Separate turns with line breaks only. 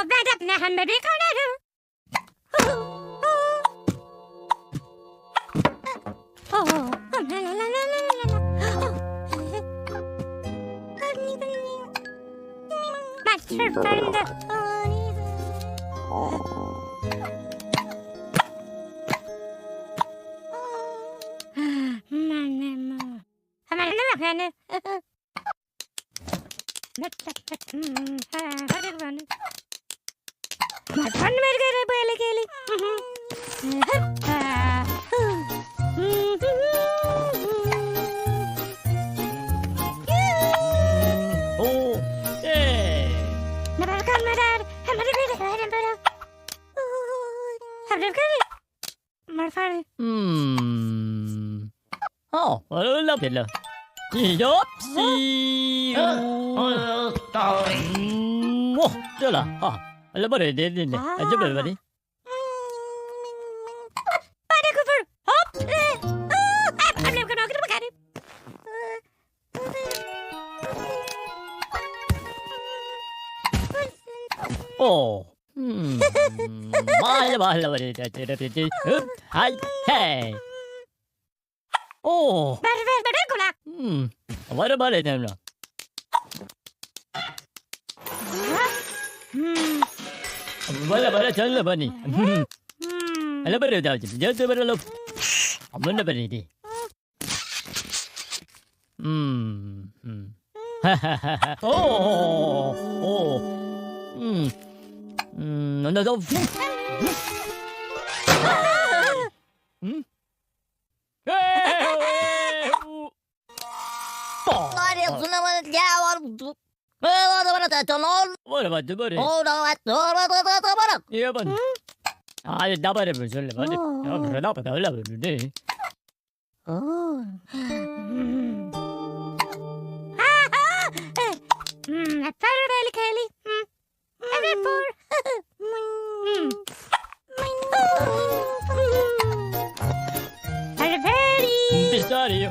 بدأنا أمريكا.
Love it. Yopsi. Đó là là bắt đầu đến này. Giúp đỡ bạn đi. Oh. Bye bye. Hi. Hey. Oh. What about it now? What about it? Tell the bunny. I love it. Just a little. I'm going to be ready. Oh. No. What about the body? Yeah, but I double it. I'm not a love today.
Kelly.
Sorry.